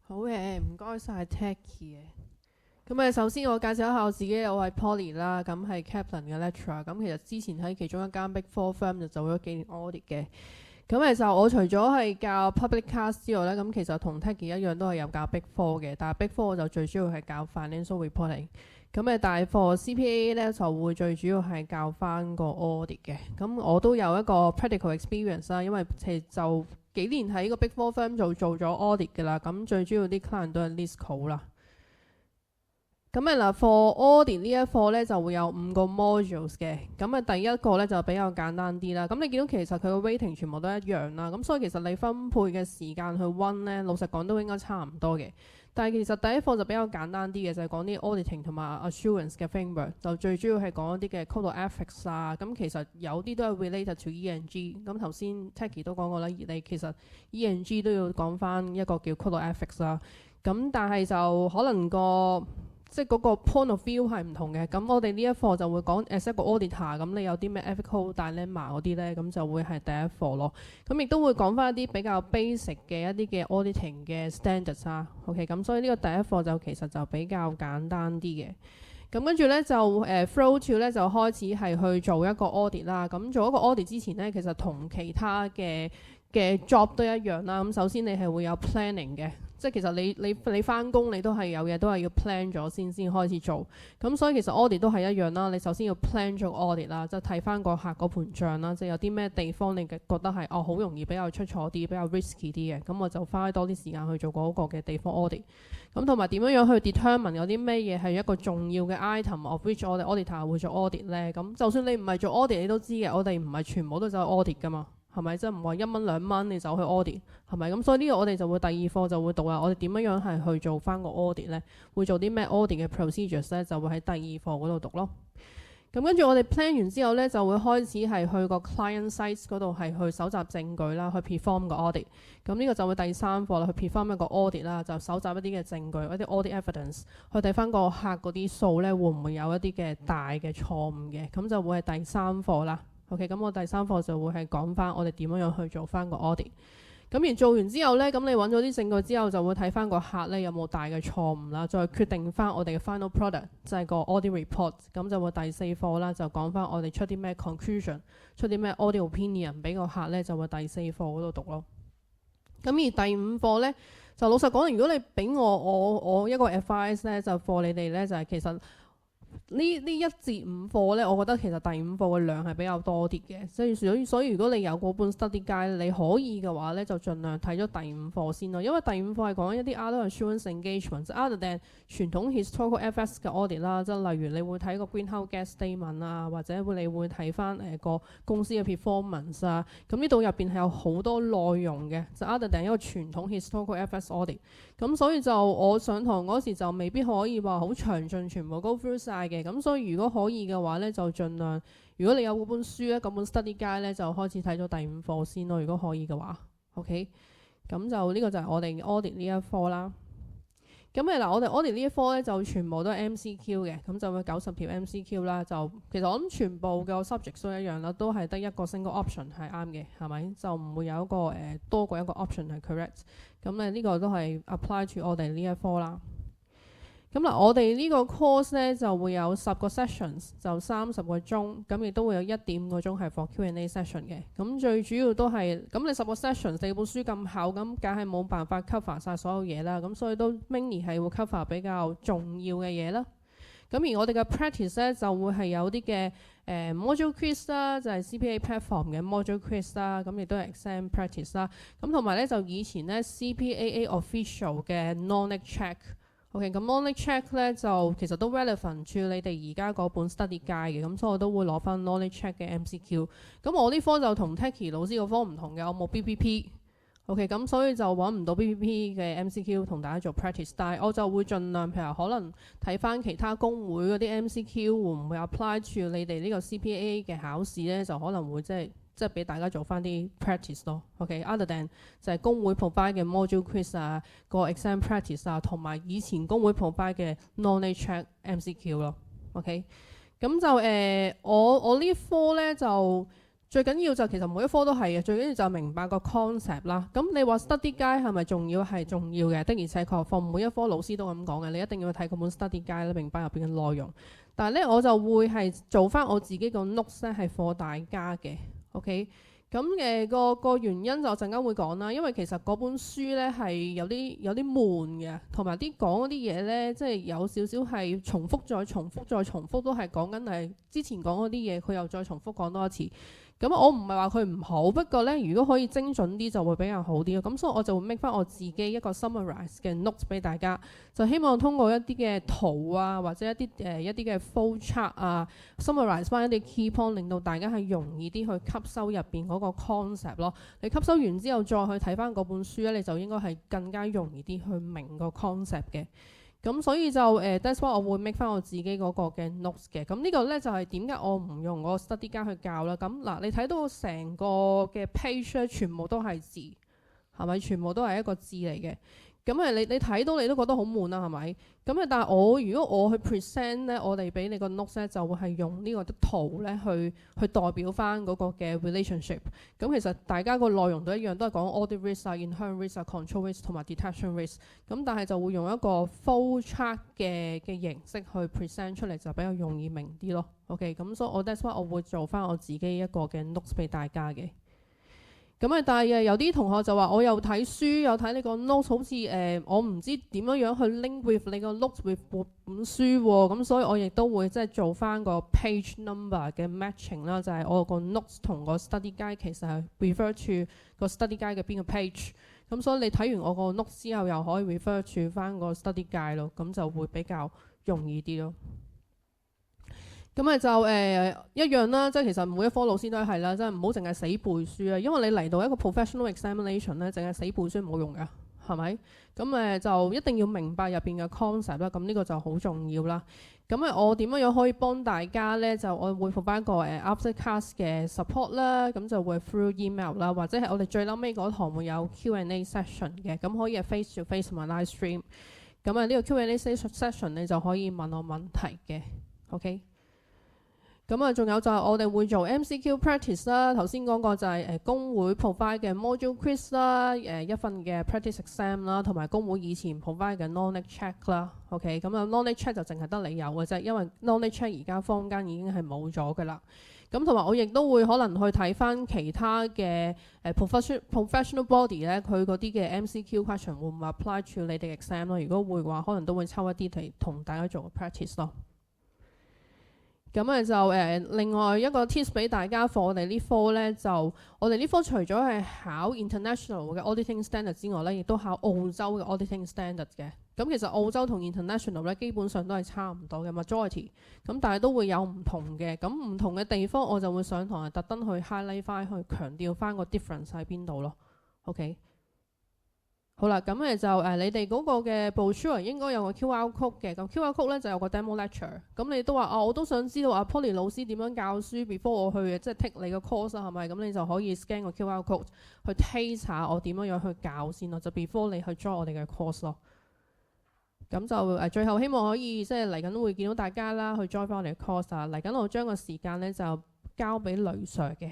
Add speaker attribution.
Speaker 1: 好嘅，唔該晒 Tacky 嘅。咁首先我介紹一下我自己，我係 Poly 啦，咁係 Kaplan 嘅 lecturer。咁其實之前喺其中一間 Big Four firm 就做咗幾年 audit 嘅。咁其實我除咗係教 public cast 之外咧，咁其實同 Tacky 一樣都係有教 Big Four 嘅，但係 Big Four 我就最主要係教 financial reporting。咁大課 CPA 咧就會最主要係教翻個 audit 嘅。咁我都有一個 practical experience 啦，因為其實就幾年喺個 Big Four firm 做咗 audit 嘅啦。咁最主要啲 client 都係 Lisco 啦。咁for audit 呢一課咧就會有5個 modules 嘅。咁第一個咧就比較簡單啲啦。咁你見到其實佢個 rating 全部都一樣啦。咁所以其實你分配嘅時間去溫咧，老實講都應該差唔多嘅。但係其實第一課就比較簡單啲嘅，就係講啲 auditing 同埋 assurance 嘅 framework， 就最主要係講一啲嘅 code of ethics 啊。咁其實有啲都係 related to E&G。咁頭先 Tacky 都講過啦，你其實 E&G 都要講翻一個叫 code of ethics 啦。咁但係就可能即係嗰個 point of view 係唔同嘅。咁我哋呢一課就會講 as 一個 auditor， 咁你有啲咩 ethical dilemma 嗰啲呢，咁就會係第一課咯。咁亦都會講翻一啲比較 basic 嘅一啲嘅 auditing 嘅 standards 啊。OK， 咁所以呢個第一課就其實就比較簡單啲嘅。咁跟住呢，就flow to 呢就開始係去做一個 audit 啦。咁做一個 audit 之前呢，其實同其他嘅 job 都一樣啦。咁首先你係會有 planning 嘅。即係其實你翻工你都係有嘢都係要 plan 咗先開始做。咁所以其實 audit 都係一樣啦。你首先要 plan 咗 audit 啦，即係睇翻個客嗰盤帳啦，即係有啲咩地方你覺得係好容易比較出錯啲、比較 risky 啲嘅，咁我就花多啲時間去做嗰個嘅地方 audit。咁同埋點樣去 determine 有啲咩嘢係一個重要嘅 item of which 我哋 auditor 會做 audit 呢？咁就算你唔係做 audit，你都知嘅，我哋唔係全部都走去 audit 噶嘛。係咪？即係唔話1蚊2蚊你就去 audit 係咪？咁所以呢個我哋就會第二課就會讀啦。我哋點樣係去做翻個 audit 呢？會做啲咩 audit 嘅 procedures 呢？就會喺第二課嗰度讀咯。咁跟住我哋 plan 完之後呢，就會開始係去個 client site 嗰度係去搜集證據啦，去 perform 個 audit。咁呢個就會第三課啦，去 perform 一個 audit 啦，就搜集一啲嘅證據，一啲 audit evidence，去睇翻個客嗰啲數呢，會唔會有一啲嘅大嘅錯誤嘅？咁就會係第三課啦。OK， 咁我第三課就會係講翻我哋點樣去做翻個 audit。咁而做完之後呢，咁你揾咗啲證據之後，就會睇翻個客呢有冇大嘅錯誤啦，再決定翻我哋嘅 final product，就係個 audit report。咁就會第四課啦，就講翻我哋出啲咩 conclusion， 出啲咩 audit opinion 俾個客呢，就會第四課嗰度讀咯。咁而第五課呢，就老實講，如果你俾我一個 advice 呢，就課你哋呢，就係其實。呢1至5課呢，我覺得其實第5課嘅量係比較多啲嘅，所以如果你有嗰本 study guide，你可以嘅話呢，就盡量睇咗第5課先咯。因為第5課係講一啲 other assurance engagement，other than 傳統 historical FS 嘅 audit 啦，即係例如你會睇個 greenhouse gas statement 啊，或者你會睇翻個公司嘅 performance 啊。咁呢度入邊係有好多內容嘅，就 other than 一個傳統 historical FS audit。咁所以就我上堂嗰時就未必可以話好詳盡全部 go through 晒嘅。咁所以如果可以嘅話呢，就盡量，如果你有嗰本書咧，嗰本 study guide 呢，就開始睇咗第5課先咯。如果可以嘅話 ，OK。咁就呢個就係我哋 audit 呢一科啦。咁我哋 audit 呢一科呢，就全部都係 MCQ 嘅，咁就會90條 MCQ 啦。就其實我諗全部嘅 subject 都一樣啦，都係得一個 single option 係啱嘅，係咪？就唔會有一個多過一個 option 係 correct。咁呢個都係 apply to 我哋呢一科啦。咁我哋呢個 course 呢，就會有10個 sessions，就30個鐘，咁亦都會有1.5個鐘係 for Q&A session 嘅。咁最主要都係，咁你10個 sessions，你本書咁厚，咁梗係冇辦法 cover 晒所有嘢啦。咁所以都 mainly 係會 cover 比較重要嘅嘢啦。咁而我哋嘅 practice 呢，就會係有啲嘅module quiz 啦，就係 CPA platform 嘅 module quiz 啦，咁亦都係 exam practice 啦。咁同埋呢，就以前呢 CPAA official 嘅 knowledge check。OK， 咁 knowledge check 咧就其實都 relevant 住你哋而家嗰本 study guide 嘅，咁所以我都會攞翻 knowledge check 嘅 MCQ。咁我呢科就同 Tacky 老師個科唔同嘅，我冇 BPP。OK， 咁所以就揾唔到 BPP 嘅 MCQ 同大家做 practice， 但係我就會盡量譬如可能睇翻其他公會嗰啲 MCQ 會唔會 apply 住你哋呢個 CPA 嘅考試咧，就可能會即係俾大家做翻啲 practice 咯。OK，other than 就係公會 provide 嘅 module quiz 啊，個 exam practice 啊，同埋以前公會 provide 嘅 knowledge check MCQ 咯。OK，咁就我呢科咧就最緊要就其實每一科都係嘅，最緊要就明白個 concept 啦。咁你話 study guide 係咪重要？係重要嘅，的而且確，for每一科老師都咁講嘅，你一定要睇嗰本 study guide 咧，明白入邊嘅內容。但係咧，我就會係做翻我自己個 notes 咧，係 for 大家嘅。OK， 咁個原因就陣間會講啦。因為其實嗰本書咧係有啲悶嘅，同埋啲講嗰啲嘢咧，即係有少少係重複再重複再重複，都係講緊係之前講嗰啲嘢，佢又再重複講多一次。咁我唔係話佢唔好，不過咧，如果可以精準啲就會比較好啲咯。咁所以我就會 make 翻我自己一個 summarize 嘅 notes 俾大家，就希望通過一啲嘅圖啊，或者一啲嘅 flow chart 啊 summarize 翻一啲 key point， 令到大家係容易啲去吸收入邊嗰個 concept 咯。你吸收完之後再去睇翻嗰本書咧，你就應該係更加容易啲去明個 concept 嘅。咁所以就that's why 我會 make 翻我自己嗰個嘅 notes 嘅。咁呢個咧就係點解我唔用個 study guide 去教啦。咁嗱，你睇到成個嘅 page 咧，全部都係字，係咪？全部都係一個字嚟嘅。咁你睇到你都覺得好悶啦，係咪？咁但係如果我去 present 咧，我哋俾你個 notes 咧，就會係用呢個圖咧去代表翻嗰個嘅 relationship。咁其實大家個內容都一樣，都係講 audit risk 啊、inherent risk 啊、control risk 同埋 detection risk。咁但係就會用一個 flow chart 嘅形式去 present 出嚟，就比較容易明啲咯。OK， 咁所以我 that's why 我會做翻我自己一個嘅 notes 俾大家嘅。咁但係有啲同學就話我又睇書又睇你個 notes， 好似我唔知點樣去 link with 你個 notes with 本書喎。咁所以我亦都會即係做翻個 page number 嘅 matching 啦，就係我個 notes 同個 study guide 其實係 refer to 個 study guide 嘅邊個 page。咁所以你睇完我個 notes 之後，又可以 refer to 翻個 study guide 咯，咁就會比較容易啲咯。咁就一樣啦，即係其實每一科老師都係啦，即係唔好淨係死背書啊，因為你嚟到一個 professional examination 咧，淨係死背書冇用㗎，係咪？咁就一定要明白入邊嘅 concept 啦，咁呢個就好重要啦。咁我點樣可以幫大家咧？就我會附翻一個after class 嘅 support 啦，咁就會 through email 啦，或者係我哋最嬲尾嗰堂會有 Q&A session 嘅，咁可以係 face to face 同埋 live stream。咁呢個 Q&A session 你就可以問我問題嘅 ，OK？咁仲有就係我哋會做 MCQ practice 啦，頭先講過就係公會 provide 嘅 module quiz 啦，一份嘅 practice exam 啦，同埋公會以前 provide 嘅 knowledge check 啦。OK， 咁knowledge check 就淨係得你有嘅啫，因為 knowledge check 而家坊間已經係冇咗㗎啦。咁同埋我亦都會可能去睇翻其他嘅professional body 咧，佢嗰啲嘅 MCQ question 會唔會 apply to 你哋 exam 咯？如果會嘅話，可能都會抽一啲嚟同大家做個 practice 咯。咁就另外一個 tips 俾大家，我哋呢科咧就我哋呢科除咗係考 international 嘅 auditing standard 之外咧，亦都考澳洲嘅 auditing standard 嘅。咁其實澳洲同 international 咧基本上都係差唔多嘅 majority， 咁但係都會有唔同嘅。咁唔同嘅地方我就會上堂係特登去 highlight 翻，去強調翻個 difference 喺邊度咯。OK。好啦，咁就你哋嗰個嘅 brochure 應該有個 QR code 嘅，咁 QR code 咧就有個 demo lecture。咁你都話我都想知道阿 Polly 老師點樣教書 before 我去即係 take 你個 course 係咪？咁你就可以 scan 個 QR code 去 taste 下我點樣去教先咯，就 before 你去 join 我哋嘅 course 咯。咁就最後希望可以即係嚟緊都會見到大家啦，去 join 翻我哋嘅 course 啊。嚟緊我將個時間咧就交俾雷 Sir 嘅。